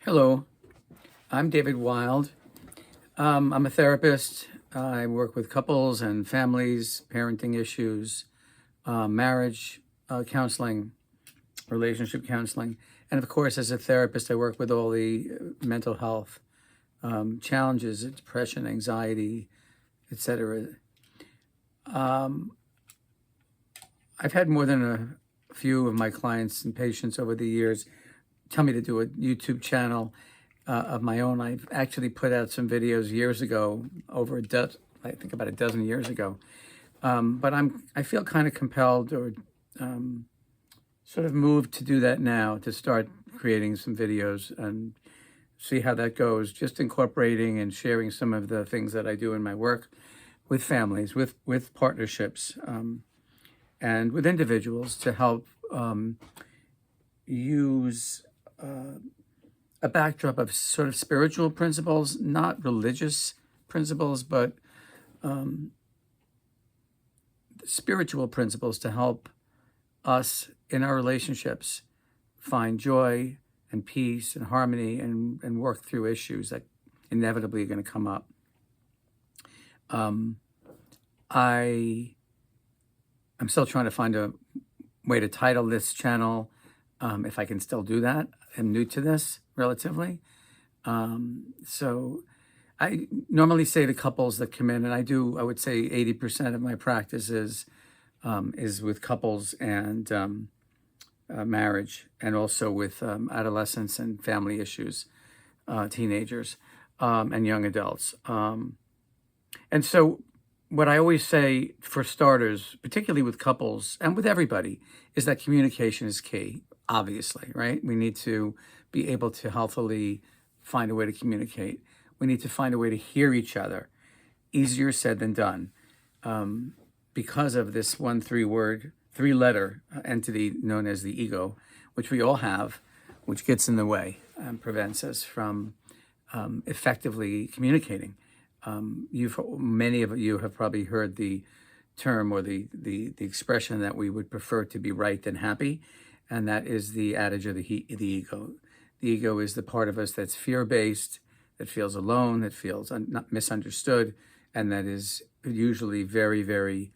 Hello, I'm David Wild. I'm a therapist. I work with couples and families, parenting issues, marriage counseling, relationship counseling. And of course, as a therapist, I work with all the mental health challenges, depression, anxiety, etc. I've had more than a few of my clients and patients over the years tell me to do a YouTube channel of my own. I've actually put out some videos years ago, over a dozen, I think about a dozen years ago. But I feel kind of compelled or sort of moved to do that now, to start creating some videos and see how that goes, just incorporating and sharing some of the things that I do in my work with families, with partnerships, and with individuals to help use a backdrop of sort of spiritual principles, not religious principles, but spiritual principles to help us in our relationships find joy and peace and harmony and work through issues that inevitably are going to come up. I'm still trying to find a way to title this channel, if I can still do that. I'm new to this relatively. So I normally say to couples that come in, and I would say 80% of my practice is with couples and marriage, and also with adolescents and family issues, teenagers, and young adults. And so what I always say for starters, particularly with couples and with everybody, is that communication is key, obviously, right? We need to be able to healthily find a way to communicate. We need to find a way to hear each other. Easier said than done, because of this three-letter entity known as the ego, which we all have, which gets in the way and prevents us from effectively communicating. Many of you have probably heard the term or the expression that we would prefer to be right than happy, and that is the adage of the ego. The ego is the part of us that's fear-based, that feels alone, that feels not misunderstood, and that is usually very, very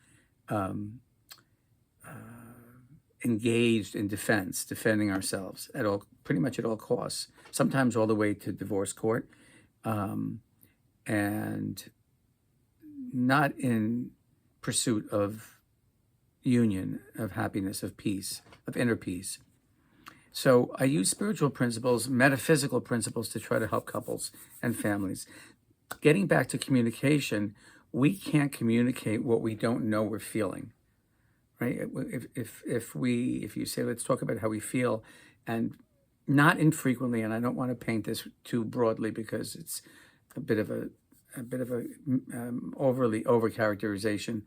engaged in defending ourselves pretty much at all costs, sometimes all the way to divorce court, and not in pursuit of union, of happiness, of peace, of inner peace. So I use spiritual principles, metaphysical principles, to try to help couples and families. Getting back to communication, we can't communicate what we don't know we're feeling, right? If you say, let's talk about how we feel, and not infrequently, and I don't want to paint this too broadly because it's a bit of a overly overcharacterization,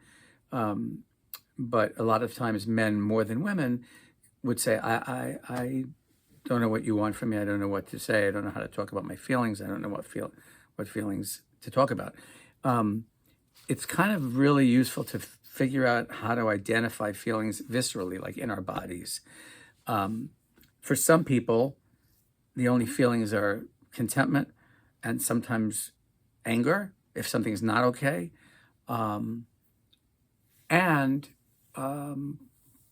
but a lot of times men more than women would say, I don't know what you want from me. I don't know what to say. I don't know how to talk about my feelings. I don't know what feelings to talk about. It's kind of really useful to figure out how to identify feelings viscerally, like in our bodies. For some people, the only feelings are contentment and sometimes anger if something's not okay, and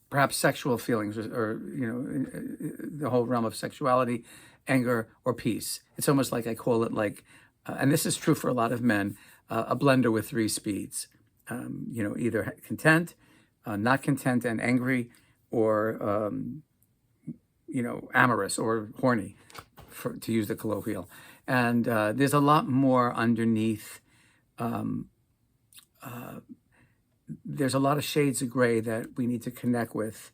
perhaps sexual feelings, or the whole realm of sexuality, anger, or peace. It's almost like I call it like, and this is true for a lot of men, a blender with three speeds. Either content, not content and angry, or amorous or horny, to use the colloquial. And there's a lot more underneath. There's a lot of shades of gray that we need to connect with.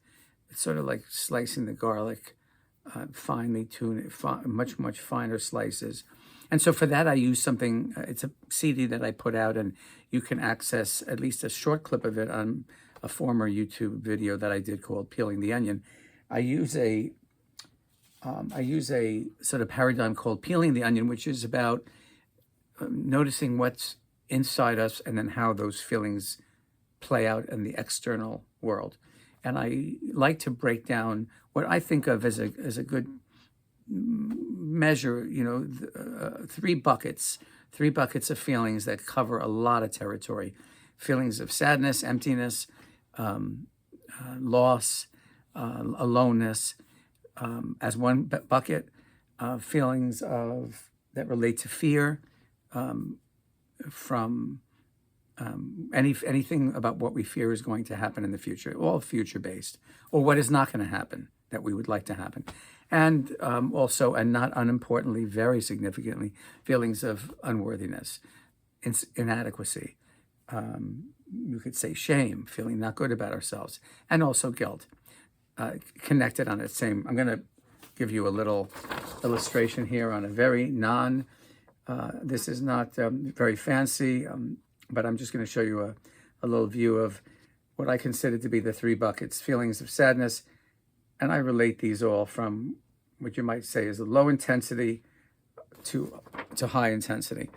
It's sort of like slicing the garlic, finely tuned, much, much finer slices. And so for that, I use something, it's a CD that I put out, and you can access at least a short clip of it on a former YouTube video that I did called Peeling the Onion. I use a sort of paradigm called Peeling the Onion, which is about noticing what's inside us and then how those feelings play out in the external world. And I like to break down what I think of as a good measure, three buckets of feelings that cover a lot of territory. Feelings of sadness, emptiness, loss, aloneness, as one bucket. Feelings of that relate to fear, from anything about what we fear is going to happen in the future, all future based, or what is not going to happen that we would like to happen. And also, and not unimportantly, very significantly, feelings of unworthiness, inadequacy. You could say shame, feeling not good about ourselves, and also guilt, connected on the same. I'm going to give you a little illustration here on a very this is not very fancy, but I'm just going to show you a little view of what I consider to be the three buckets: feelings of sadness. And I relate these all from what you might say is a low intensity to high intensity.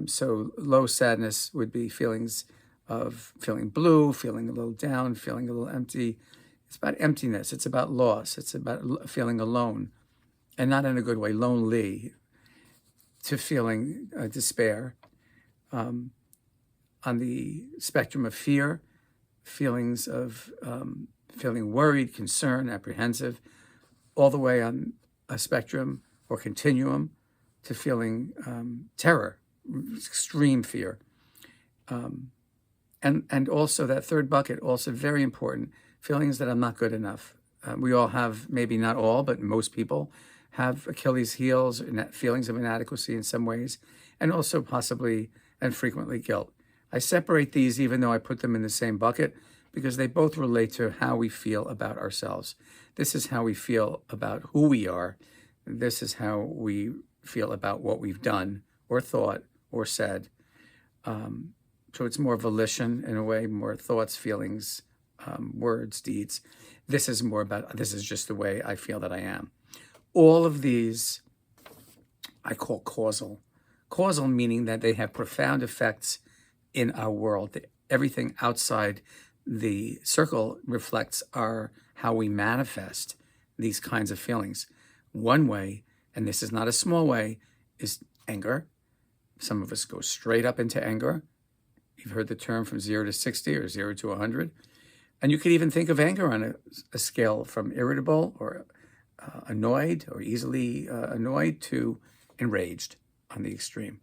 So low sadness would be feelings of feeling blue, feeling a little down, feeling a little empty. It's about emptiness. It's about loss. It's about feeling alone, and not in a good way, lonely, to feeling despair. On the spectrum of fear, feelings of feeling worried, concerned, apprehensive, all the way on a spectrum or continuum to feeling terror, extreme fear. And also that third bucket, also very important, feelings that I'm not good enough. We all have, maybe not all, but most people have Achilles heels, feelings of inadequacy in some ways, and also possibly and frequently guilt. I separate these even though I put them in the same bucket, because they both relate to how we feel about ourselves. This is how we feel about who we are. This is how we feel about what we've done or thought or said. So it's more volition in a way, more thoughts, feelings, words, deeds. This is more about, this is just the way I feel that I am. All of these I call causal. Causal meaning that they have profound effects in our world. Everything outside the circle reflects how we manifest these kinds of feelings. One way, and this is not a small way, is anger. Some of us go straight up into anger. You've heard the term from 0 to 60 or 0 to 100. And you could even think of anger on a scale from irritable or annoyed or easily annoyed to enraged on the extreme.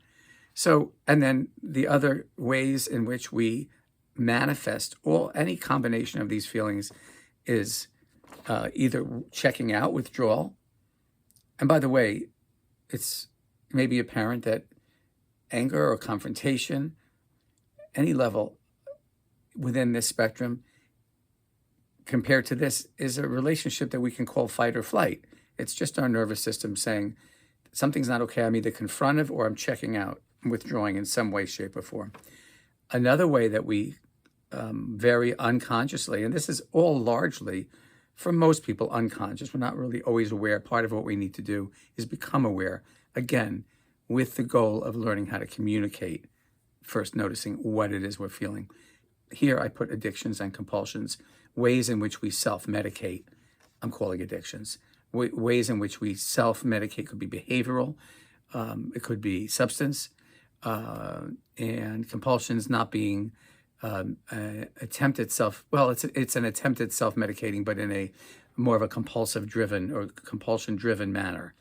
So, and then the other ways in which we manifest any combination of these feelings is either checking out, withdrawal. And by the way, it's maybe apparent that anger or confrontation, any level within this spectrum, compared to this, is a relationship that we can call fight or flight. It's just our nervous system saying something's not okay. I'm either confrontive or I'm checking out, withdrawing in some way, shape, or form. Another way that we very unconsciously, and this is all largely, for most people, unconscious. We're not really always aware. Part of what we need to do is become aware, again, with the goal of learning how to communicate, first noticing what it is we're feeling. Here I put addictions and compulsions, ways in which we self-medicate. I'm calling addictions. Ways in which we self-medicate could be behavioral, it could be substance, and compulsions not being attempted it's an attempted self-medicating, but in a more of a compulsion-driven manner.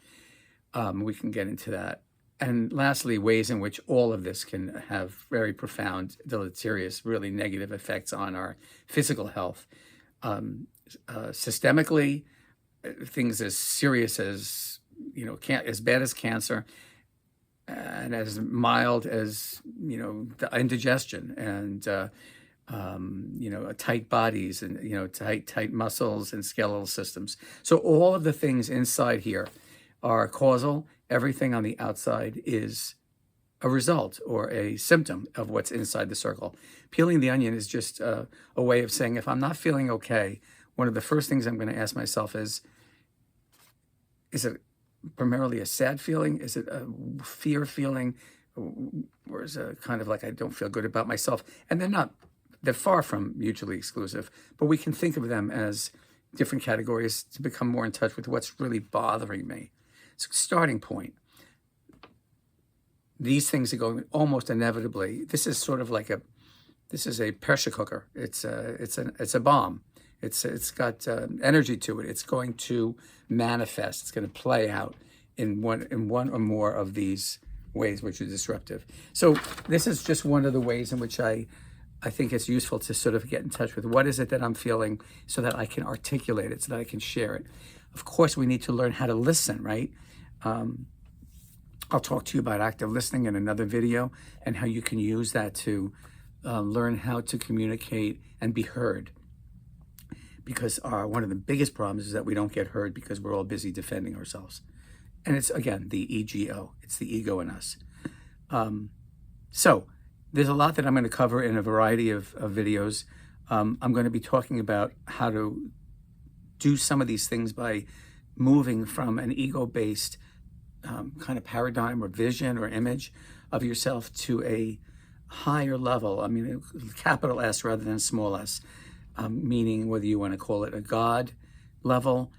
We can get into that. And lastly, ways in which all of this can have very profound, deleterious, really negative effects on our physical health. Systemically, things as serious as, as bad as cancer, and as mild as, the indigestion and, tight bodies and, tight muscles and skeletal systems. So all of the things inside here are causal. Everything on the outside is a result or a symptom of what's inside the circle. Peeling the onion is just a way of saying, if I'm not feeling okay, one of the first things I'm going to ask myself is it primarily a sad feeling? Is it a fear feeling? Or is it kind of like I don't feel good about myself? And they're far from mutually exclusive, but we can think of them as different categories to become more in touch with what's really bothering me. starting point. These things are going almost inevitably. This is sort of like this is a pressure cooker. It's a bomb. It's got energy to it. It's going to manifest. It's going to play out in one or more of these ways which are disruptive. So this is just one of the ways in which I think it's useful to sort of get in touch with what is it that I'm feeling, so that I can articulate it, so that I can share it. Of course, we need to learn how to listen, right? I'll talk to you about active listening in another video, and how you can use that to learn how to communicate and be heard. Because one of the biggest problems is that we don't get heard because we're all busy defending ourselves. And it's, again, the ego. It's the ego in us. So there's a lot that I'm going to cover in a variety of videos. I'm going to be talking about how to do some of these things by moving from an ego-based kind of paradigm or vision or image of yourself to a higher level. I mean, capital S rather than small s, meaning whether you want to call it a God level,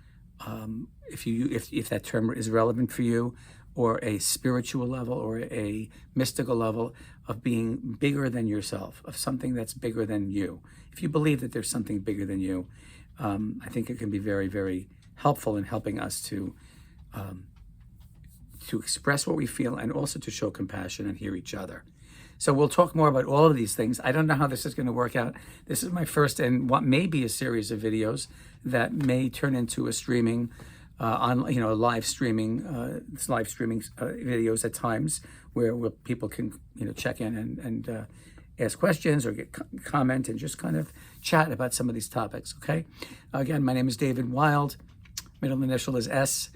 if that term is relevant for you, or a spiritual level, or a mystical level of being bigger than yourself, of something that's bigger than you. If you believe that there's something bigger than you, I think it can be very, very helpful in helping us to express what we feel, and also to show compassion and hear each other. So we'll talk more about all of these things. I don't know how this is going to work out. This is my first in what may be a series of videos that may turn into a streaming, live streaming videos at times, where people can check in and ask questions or comment and just kind of chat about some of these topics. Okay. Again, my name is David Wild. Middle initial is S.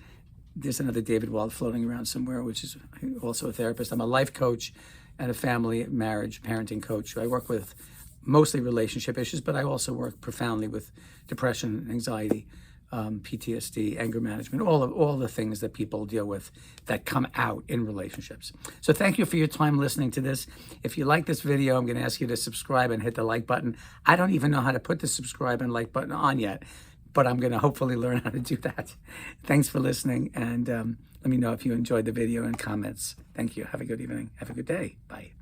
There's another David Wild floating around somewhere, which is also a therapist. I'm a life coach and a family, marriage, parenting coach. I work with mostly relationship issues, but I also work profoundly with depression, anxiety, PTSD, anger management, all the things that people deal with that come out in relationships. So thank you for your time listening to this. If you like this video, I'm going to ask you to subscribe and hit the like button. I don't even know how to put the subscribe and like button on yet, but I'm going to hopefully learn how to do that. Thanks for listening, and let me know if you enjoyed the video in comments. Thank you. Have a good evening. Have a good day. Bye.